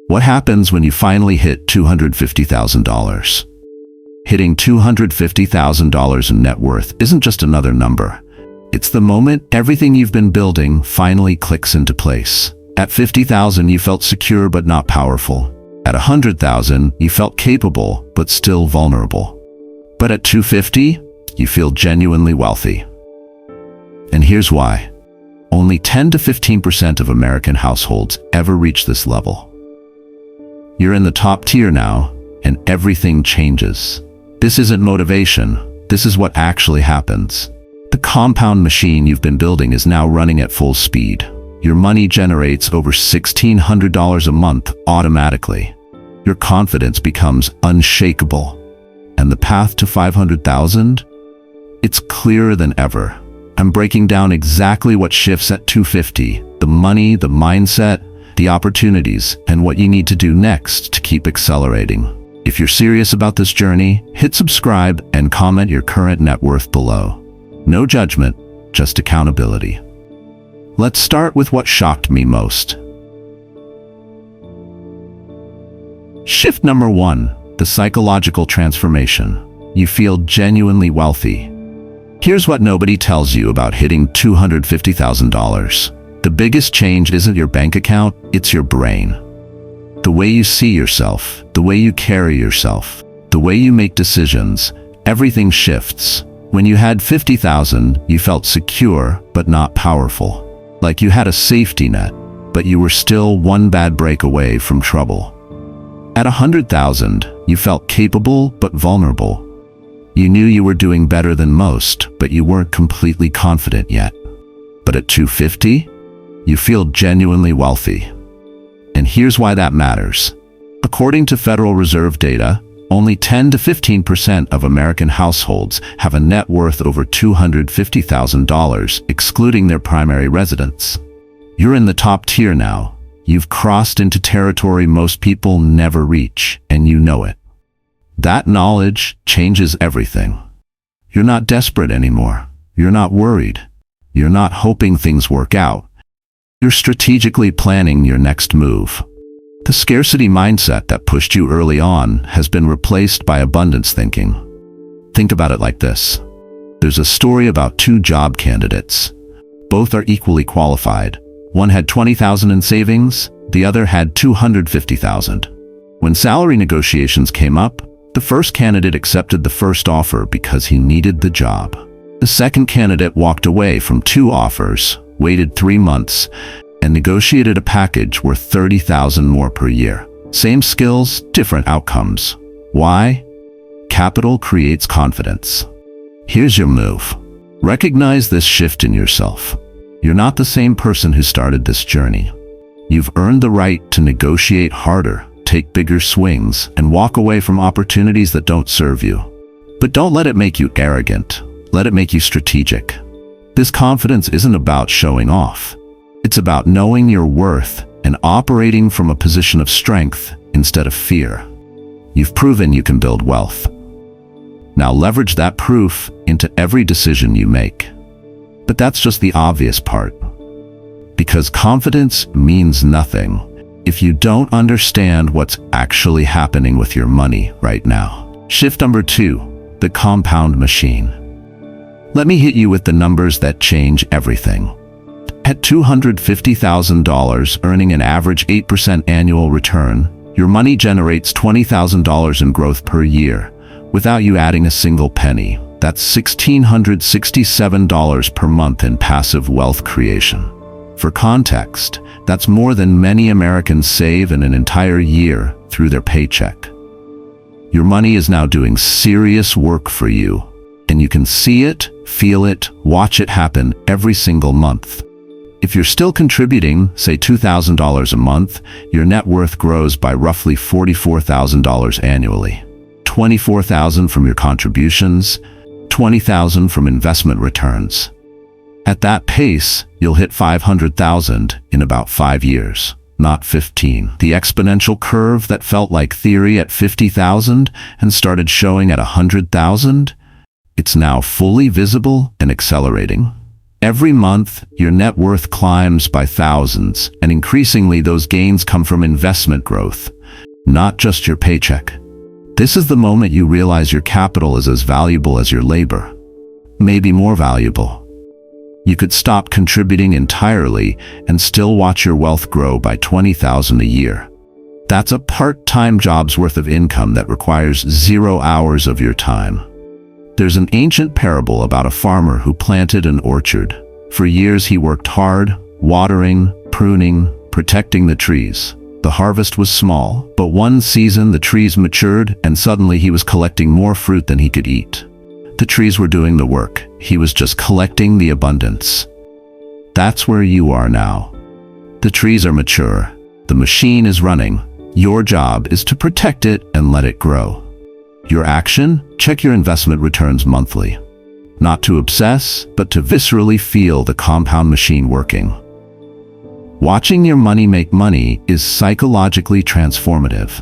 What happens when you finally hit $250,000? Hitting $250,000 in net worth isn't just another number. It's the moment everything you've been building finally clicks into place. At $50,000, you felt secure but not powerful. At $100,000, you felt capable but still vulnerable. But at $250,000, you feel genuinely wealthy. And here's why. Only 10 to 15% of American households ever reach this level. You're in the top tier now, and everything changes. This isn't motivation. This is what actually happens. The compound machine you've been building is now running at full speed. Your money generates over $1,600 a month automatically. Your confidence becomes unshakable. And the path to $500,000? It's clearer than ever. I'm breaking down exactly what shifts at $250,000, the money, the mindset, the opportunities, and what you need to do next to keep accelerating. If you're serious about this journey, hit subscribe and comment your current net worth below. No judgment, just accountability. Let's start with what shocked me most. Shift number 1, the psychological transformation. You feel genuinely wealthy. Here's what nobody tells you about hitting $250,000. The biggest change isn't your bank account, it's your brain. The way you see yourself, the way you carry yourself, the way you make decisions, everything shifts. When you had $50,000, you felt secure but not powerful. Like you had a safety net, but you were still one bad break away from trouble. At $100,000, you felt capable but vulnerable. You knew you were doing better than most, but you weren't completely confident yet. But at $250,000, you feel genuinely wealthy. And here's why that matters. According to Federal Reserve data, only 10 to 15% of American households have a net worth over $250,000, excluding their primary residence. You're in the top tier now. You've crossed into territory most people never reach, and you know it. That knowledge changes everything. You're not desperate anymore. You're not worried. You're not hoping things work out. You're strategically planning your next move. The scarcity mindset that pushed you early on has been replaced by abundance thinking. Think about it like this. There's a story about two job candidates. Both are equally qualified. One had $20,000 in savings, the other had $250,000. When salary negotiations came up, the first candidate accepted the first offer because he needed the job. The second candidate walked away from 2 offers, waited 3 months, and negotiated a package worth $30,000 more per year. Same skills, different outcomes. Why? Capital creates confidence. Here's your move. Recognize this shift in yourself. You're not the same person who started this journey. You've earned the right to negotiate harder, take bigger swings, and walk away from opportunities that don't serve you. But don't let it make you arrogant. Let it make you strategic. This confidence isn't about showing off. It's about knowing your worth and operating from a position of strength instead of fear. You've proven you can build wealth. Now leverage that proof into every decision you make. But that's just the obvious part. Because confidence means nothing if you don't understand what's actually happening with your money right now. Shift number 2, the compound machine. Let me hit you with the numbers that change everything. At $250,000, earning an average 8% annual return, your money generates $20,000 in growth per year, without you adding a single penny. That's $1,667 per month in passive wealth creation. For context, that's more than many Americans save in an entire year through their paycheck. Your money is now doing serious work for you, and you can see it, feel it, watch it happen every single month. If you're still contributing, say $2,000 a month, your net worth grows by roughly $44,000 annually. $24,000 from your contributions, $20,000 from investment returns. At that pace, you'll hit $500,000 in about 5 years, not 15. The exponential curve that felt like theory at $50,000 and started showing at $100,000, it's now fully visible and accelerating. Every month, your net worth climbs by thousands, and increasingly those gains come from investment growth, not just your paycheck. This is the moment you realize your capital is as valuable as your labor, maybe more valuable. You could stop contributing entirely and still watch your wealth grow by $20,000 a year. That's a part-time job's worth of income that requires 0 hours of your time. There's an ancient parable about a farmer who planted an orchard. For years he worked hard, watering, pruning, protecting the trees. The harvest was small, but one season the trees matured and suddenly he was collecting more fruit than he could eat. The trees were doing the work. He was just collecting the abundance. That's where you are now. The trees are mature. The machine is running. Your job is to protect it and let it grow. Your action? Check your investment returns monthly. Not to obsess, but to viscerally feel the compound machine working. Watching your money make money is psychologically transformative.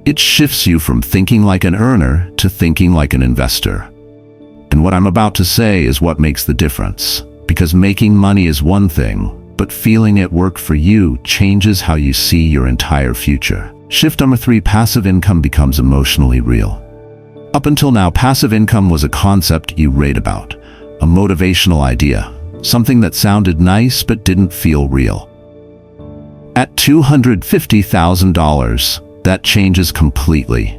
It shifts you from thinking like an earner to thinking like an investor. And what I'm about to say is what makes the difference. Because making money is one thing, but feeling it work for you changes how you see your entire future. Shift number 3, passive income becomes emotionally real. Up until now, passive income was a concept you read about, a motivational idea, something that sounded nice but didn't feel real. At $250,000, that changes completely.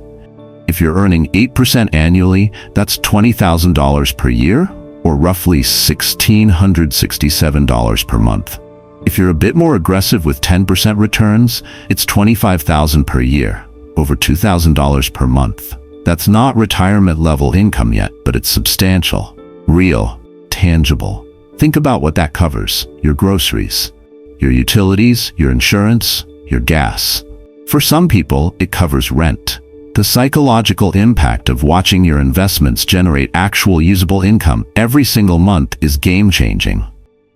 If you're earning 8% annually, that's $20,000 per year, or roughly $1,667 per month. If you're a bit more aggressive with 10% returns, it's $25,000 per year, over $2,000 per month. That's not retirement-level income yet, but it's substantial, real, tangible. Think about what that covers: your groceries, your utilities, your insurance, your gas. For some people, it covers rent. The psychological impact of watching your investments generate actual usable income every single month is game-changing.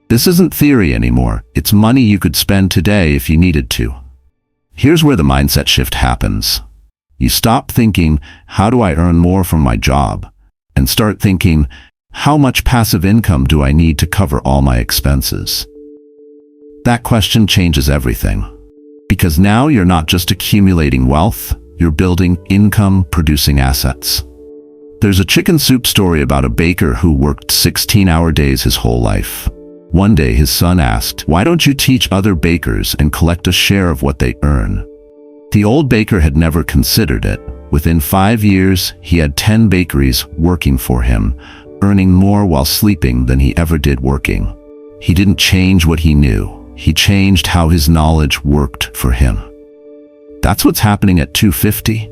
This isn't theory anymore. It's money you could spend today if you needed to. Here's where the mindset shift happens. You stop thinking, how do I earn more from my job? And start thinking, how much passive income do I need to cover all my expenses? That question changes everything. Because now you're not just accumulating wealth, you're building income-producing assets. There's a chicken soup story about a baker who worked 16-hour days his whole life. One day his son asked, "Why don't you teach other bakers and collect a share of what they earn?" The old baker had never considered it. Within 5 years, he had 10 bakeries working for him, earning more while sleeping than he ever did working. He didn't change what he knew. He changed how his knowledge worked for him. That's what's happening at 250.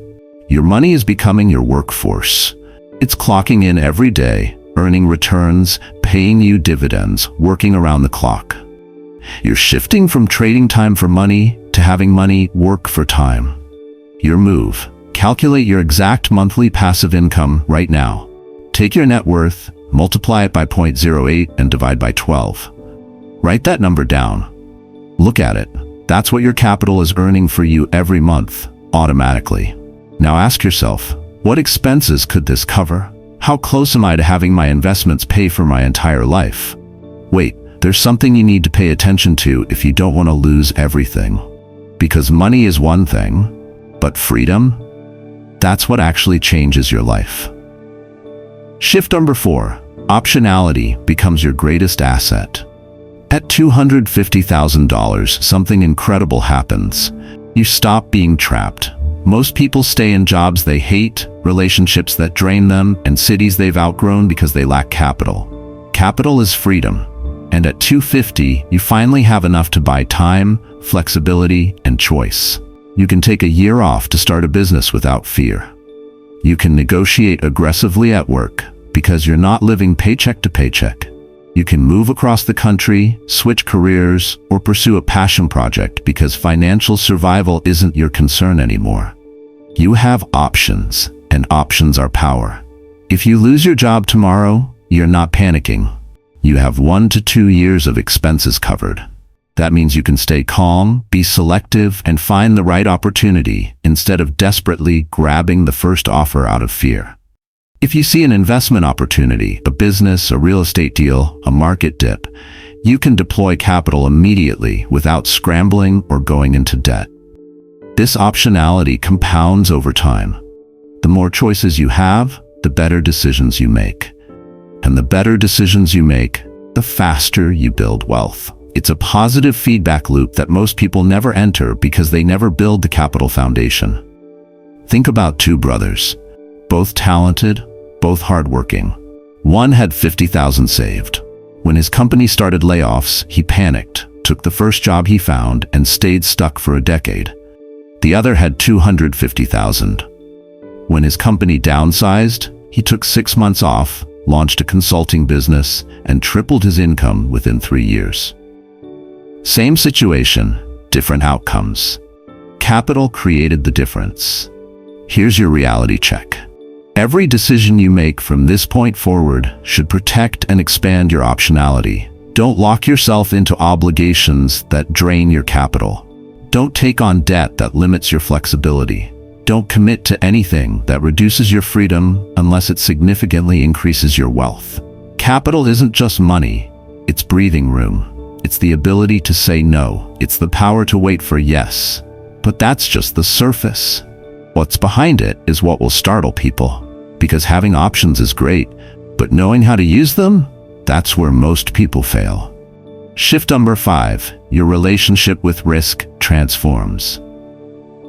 Your money is becoming your workforce. It's clocking in every day, earning returns, paying you dividends, working around the clock. You're shifting from trading time for money to having money work for time. Your move: calculate your exact monthly passive income right now. Take your net worth, multiply it by 0.08 and divide by 12. Write that number down. Look at it. That's what your capital is earning for you every month, automatically. Now ask yourself, what expenses could this cover? How close am I to having my investments pay for my entire life? Wait, there's something you need to pay attention to if you don't want to lose everything. Because money is one thing, but freedom? That's what actually changes your life. Shift number 4, optionality becomes your greatest asset. At $250,000, something incredible happens. You stop being trapped. Most people stay in jobs they hate, relationships that drain them, and cities they've outgrown because they lack capital. Capital is freedom. And at 250, you finally have enough to buy time, flexibility, and choice. You can take a year off to start a business without fear. You can negotiate aggressively at work because you're not living paycheck to paycheck. You can move across the country, switch careers, or pursue a passion project because financial survival isn't your concern anymore. You have options, and options are power. If you lose your job tomorrow, you're not panicking. You have 1 to 2 years of expenses covered. That means you can stay calm, be selective, and find the right opportunity instead of desperately grabbing the first offer out of fear. If you see an investment opportunity, a business, a real estate deal, a market dip, you can deploy capital immediately without scrambling or going into debt. This optionality compounds over time. The more choices you have, the better decisions you make. And the better decisions you make, the faster you build wealth. It's a positive feedback loop that most people never enter because they never build the capital foundation. Think about two brothers, both talented, both hardworking. One had $50,000 saved. When his company started layoffs, he panicked, took the first job he found, and stayed stuck for a decade. The other had $250,000. When his company downsized, he took 6 months off, launched a consulting business, and tripled his income within 3 years. Same situation, different outcomes. Capital created the difference. Here's your reality check. Every decision you make from this point forward should protect and expand your optionality. Don't lock yourself into obligations that drain your capital. Don't take on debt that limits your flexibility. Don't commit to anything that reduces your freedom unless it significantly increases your wealth. Capital isn't just money, it's breathing room. It's the ability to say no. It's the power to wait for yes. But that's just the surface. What's behind it is what will startle people. Because having options is great, but knowing how to use them, that's where most people fail. Shift number 5, your relationship with risk transforms.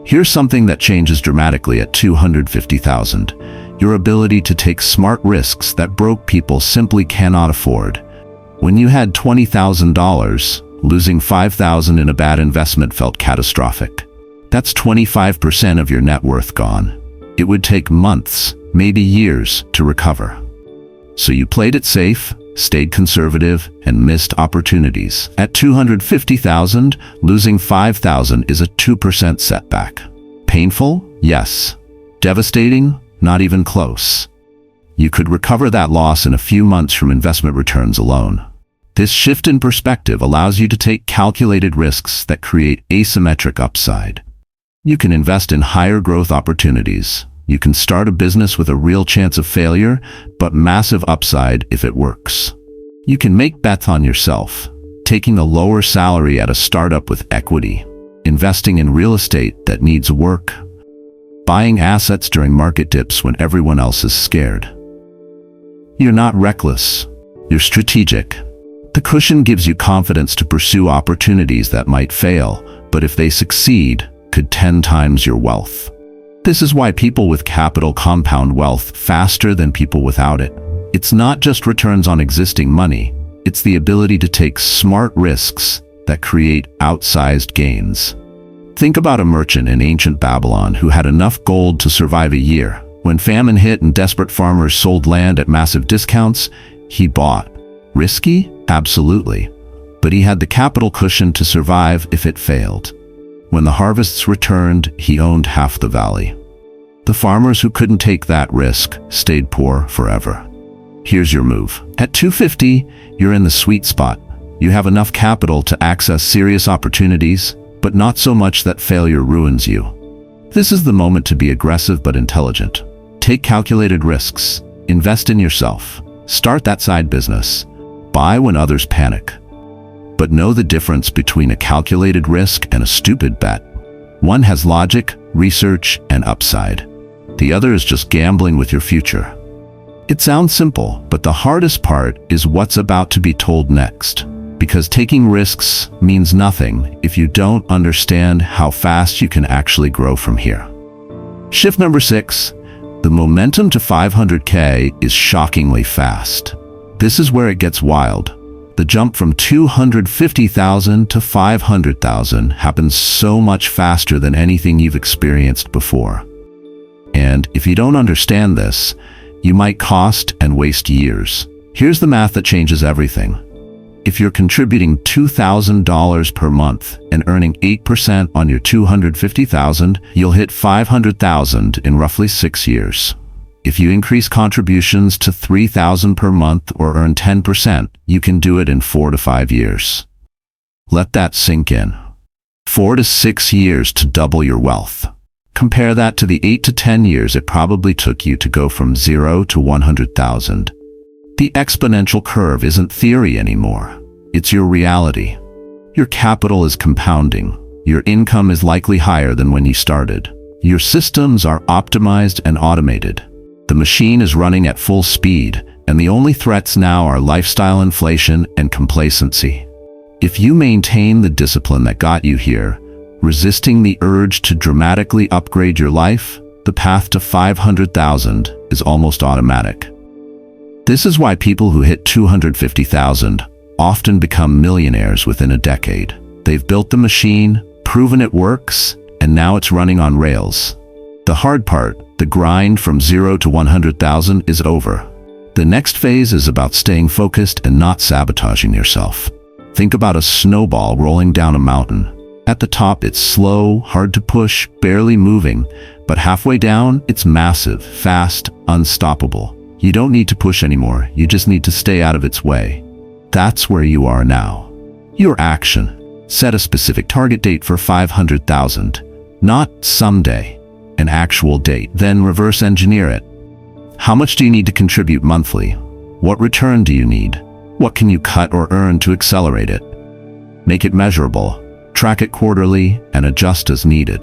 Here's something that changes dramatically at $250,000. Your ability to take smart risks that broke people simply cannot afford. When you had $20,000, losing $5,000 in a bad investment felt catastrophic. That's 25% of your net worth gone. It would take months, maybe years, to recover. So you played it safe, stayed conservative, and missed opportunities. At $250,000, losing $5,000 is a 2% setback. Painful? Yes. Devastating? Not even close. You could recover that loss in a few months from investment returns alone. This shift in perspective allows you to take calculated risks that create asymmetric upside. You can invest in higher growth opportunities. You can start a business with a real chance of failure, but massive upside if it works. You can make bets on yourself, taking a lower salary at a startup with equity, investing in real estate that needs work, buying assets during market dips when everyone else is scared. You're not reckless, you're strategic. The cushion gives you confidence to pursue opportunities that might fail, but if they succeed, could 10 times your wealth. This is why people with capital compound wealth faster than people without it. It's not just returns on existing money, it's the ability to take smart risks that create outsized gains. Think about a merchant in ancient Babylon who had enough gold to survive a year. When famine hit and desperate farmers sold land at massive discounts, he bought. Risky? Absolutely. But he had the capital cushion to survive if it failed. When the harvests returned, he owned half the valley. The farmers who couldn't take that risk stayed poor forever. Here's your move. At $250, you're in the sweet spot. You have enough capital to access serious opportunities, but not so much that failure ruins you. This is the moment to be aggressive but intelligent. Take calculated risks. Invest in yourself. Start that side business. Buy when others panic. But know the difference between a calculated risk and a stupid bet. One has logic, research, and upside. The other is just gambling with your future. It sounds simple, but the hardest part is what's about to be told next. Because taking risks means nothing if you don't understand how fast you can actually grow from here. Shift number 6. The momentum to 500K is shockingly fast. This is where it gets wild. The jump from $250,000 to $500,000 happens so much faster than anything you've experienced before. And if you don't understand this, you might cost and waste years. Here's the math that changes everything. If you're contributing $2,000 per month and earning 8% on your $250,000, you'll hit $500,000 in roughly 6 years. If you increase contributions to $3,000 per month or earn 10%, you can do it in 4 to 5 years. Let that sink in. 4 to 6 years to double your wealth. Compare that to the 8 to 10 years it probably took you to go from 0 to 100,000. The exponential curve isn't theory anymore. It's your reality. Your capital is compounding. Your income is likely higher than when you started. Your systems are optimized and automated. The machine is running at full speed, and the only threats now are lifestyle inflation and complacency. If you maintain the discipline that got you here, resisting the urge to dramatically upgrade your life, the path to 500,000 is almost automatic. This is why people who hit 250,000 often become millionaires within a decade. They've built the machine, proven it works, and now it's running on rails. The hard part, the grind from 0 to 100,000, is over. The next phase is about staying focused and not sabotaging yourself. Think about a snowball rolling down a mountain. At the top, it's slow, hard to push, barely moving, but halfway down, it's massive, fast, unstoppable. You don't need to push anymore, you just need to stay out of its way. That's where you are now. Your action. Set a specific target date for 500,000. Not someday, an actual date. Then reverse engineer it. How much do you need to contribute monthly? What return do you need? What can you cut or earn to accelerate it? Make it measurable. Track it quarterly and adjust as needed.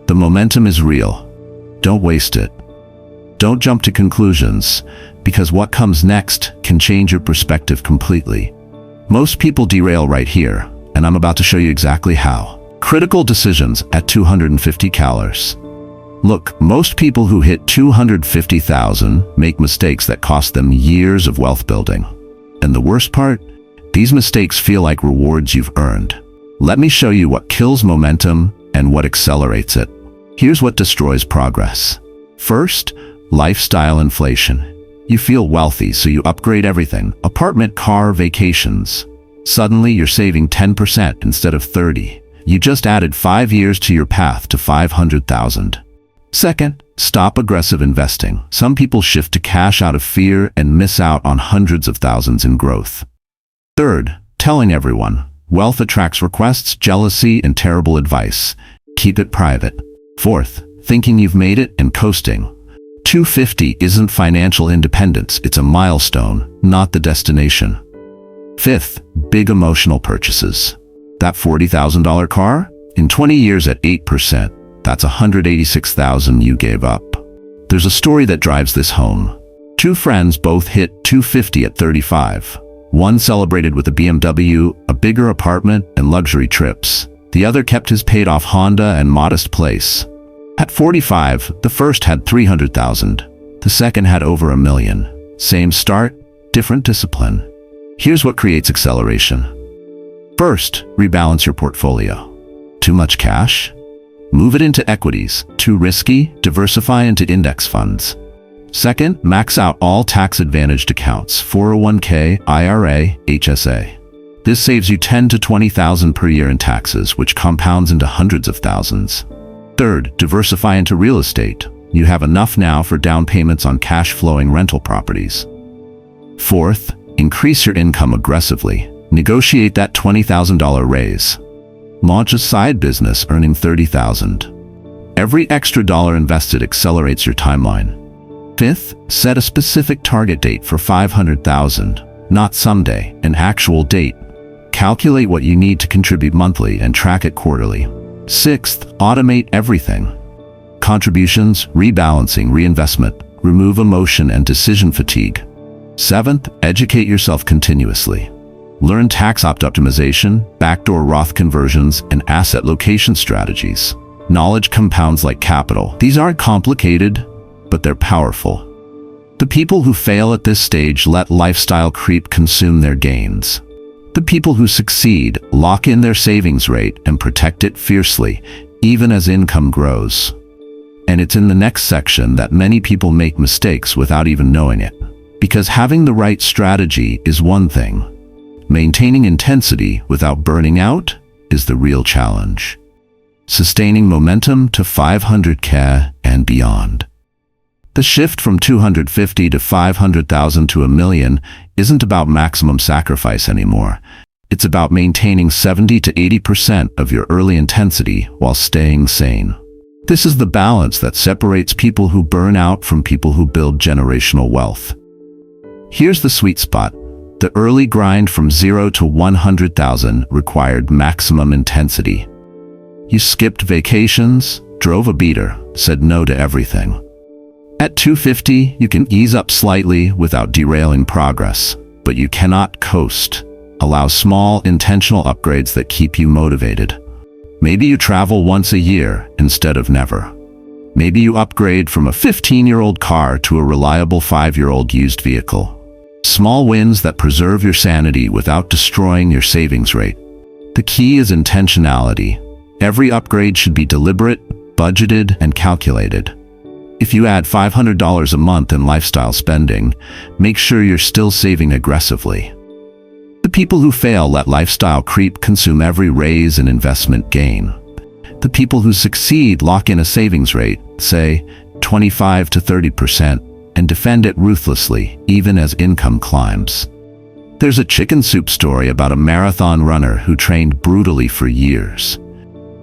The momentum is real. Don't waste it. Don't jump to conclusions, because what comes next can change your perspective completely. Most people derail right here, and I'm about to show you exactly how. Critical decisions at 250 calories. Look, most people who hit 250,000 make mistakes that cost them years of wealth building. And the worst part? These mistakes feel like rewards you've earned. Let me show you what kills momentum and what accelerates it. Here's what destroys progress. First, lifestyle inflation. You feel wealthy, so you upgrade everything: apartment, car, vacations. Suddenly, you're saving 10% instead of 30%. You just added 5 years to your path to 500,000. Second, stop aggressive investing. Some people shift to cash out of fear and miss out on hundreds of thousands in growth. Third, telling everyone. Wealth attracts requests, jealousy, and terrible advice. Keep it private. Fourth, thinking you've made it and coasting. 250 isn't financial independence, it's a milestone, not the destination. Fifth, big emotional purchases. That $40,000 car? In 20 years at 8%, that's $186,000 you gave up. There's a story that drives this home. Two friends both hit 250 at 35. One celebrated with a BMW, a bigger apartment, and luxury trips. The other kept his paid-off Honda and modest place. At 45, the first had 300,000. The second had over $1 million. Same start, different discipline. Here's what creates acceleration. First, rebalance your portfolio. Too much cash? Move it into equities. Too risky? Diversify into index funds. Second, max out all tax-advantaged accounts: 401k, IRA, HSA. This saves you $10,000 to $20,000 per year in taxes, which compounds into hundreds of thousands. Third, diversify into real estate. You have enough now for down payments on cash-flowing rental properties. Fourth, increase your income aggressively. Negotiate that $20,000 raise. Launch a side business earning $30,000. Every extra dollar invested accelerates your timeline. Fifth, set a specific target date for 500,000. Not someday, an actual date. Calculate what you need to contribute monthly and track it quarterly. Sixth, automate everything. Contributions, rebalancing, reinvestment. Remove emotion and decision fatigue. Seventh, educate yourself continuously. Learn tax optimization, backdoor Roth conversions, and asset location strategies. Knowledge compounds like capital. These aren't complicated, but they're powerful. The people who fail at this stage let lifestyle creep consume their gains. The people who succeed lock in their savings rate and protect it fiercely, even as income grows. And it's in the next section that many people make mistakes without even knowing it. Because having the right strategy is one thing. Maintaining intensity without burning out is the real challenge. Sustaining momentum to 500K and beyond. The shift from 250 to 500,000 to $1 million isn't about maximum sacrifice anymore. It's about maintaining 70 to 80% of your early intensity while staying sane. This is the balance that separates people who burn out from people who build generational wealth. Here's the sweet spot. The early grind from 0 to 100,000 required maximum intensity. You skipped vacations, drove a beater, said no to everything. At 250, you can ease up slightly without derailing progress, but you cannot coast. Allow small, intentional upgrades that keep you motivated. Maybe you travel once a year instead of never. Maybe you upgrade from a 15-year-old car to a reliable 5-year-old used vehicle. Small wins that preserve your sanity without destroying your savings rate. The key is intentionality. Every upgrade should be deliberate, budgeted, and calculated. If you add $500 a month in lifestyle spending, make sure you're still saving aggressively. The people who fail let lifestyle creep consume every raise and investment gain. The people who succeed lock in a savings rate, say 25 to 30%, and defend it ruthlessly, even as income climbs. There's a chicken soup story about a marathon runner who trained brutally for years.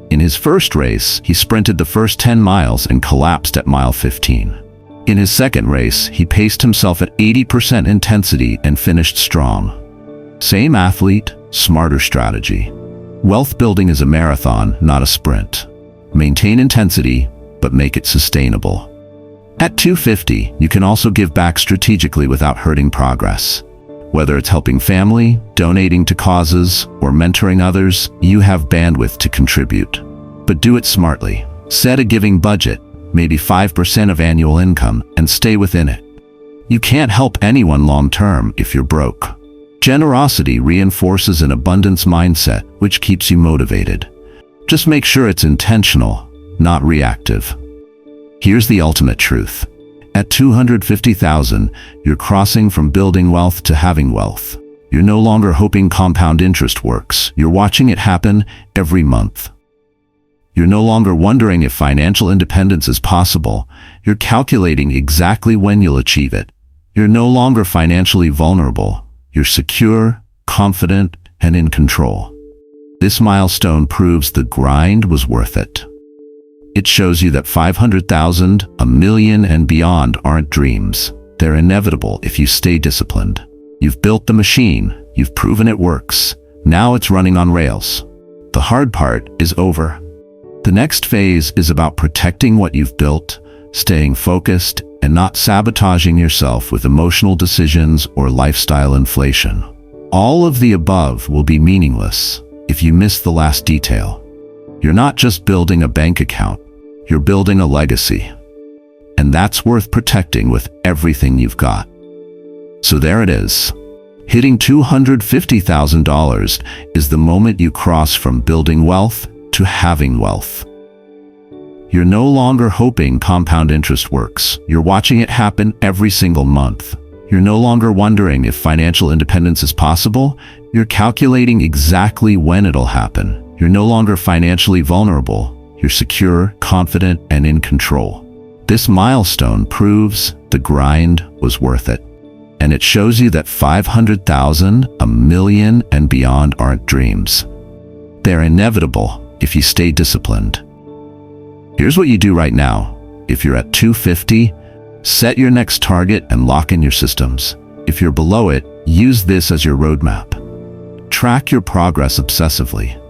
In his first race, he sprinted the first 10 miles and collapsed at mile 15. In his second race, he paced himself at 80% intensity and finished strong. Same athlete, smarter strategy. Wealth building is a marathon, not a sprint. Maintain intensity, but make it sustainable. At 250, you can also give back strategically without hurting progress. Whether it's helping family, donating to causes, or mentoring others, you have bandwidth to contribute. But do it smartly. Set a giving budget, maybe 5% of annual income, and stay within it. You can't help anyone long-term if you're broke. Generosity reinforces an abundance mindset, which keeps you motivated. Just make sure it's intentional, not reactive. Here's the ultimate truth. At 250,000, you're crossing from building wealth to having wealth. You're no longer hoping compound interest works. You're watching it happen every month. You're no longer wondering if financial independence is possible. You're calculating exactly when you'll achieve it. You're no longer financially vulnerable. You're secure, confident, and in control. This milestone proves the grind was worth it. It shows you that 500,000, a million, and beyond aren't dreams. They're inevitable if you stay disciplined. You've built the machine. You've proven it works. Now it's running on rails. The hard part is over. The next phase is about protecting what you've built, staying focused, and not sabotaging yourself with emotional decisions or lifestyle inflation. All of the above will be meaningless if you miss the last detail. You're not just building a bank account, you're building a legacy. And that's worth protecting with everything you've got. So there it is. Hitting $250,000 is the moment you cross from building wealth to having wealth. You're no longer hoping compound interest works. You're watching it happen every single month. You're no longer wondering if financial independence is possible. You're calculating exactly when it'll happen. You're no longer financially vulnerable. You're secure, confident, and in control. This milestone proves the grind was worth it. And it shows you that 500,000, a million, and beyond aren't dreams. They're inevitable if you stay disciplined. Here's what you do right now. If you're at 250, set your next target and lock in your systems. If you're below it, use this as your roadmap. Track your progress obsessively.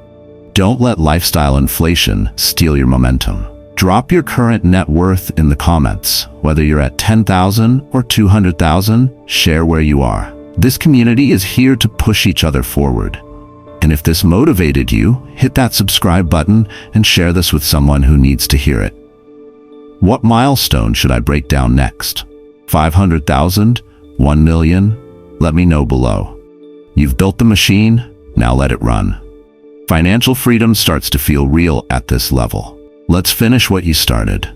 Don't let lifestyle inflation steal your momentum. Drop your current net worth in the comments. Whether you're at 10,000 or 200,000, share where you are. This community is here to push each other forward. And if this motivated you, hit that subscribe button and share this with someone who needs to hear it. What milestone should I break down next? 500,000? 1 million? Let me know below. You've built the machine, now let it run. Financial freedom starts to feel real at this level. Let's finish what you started.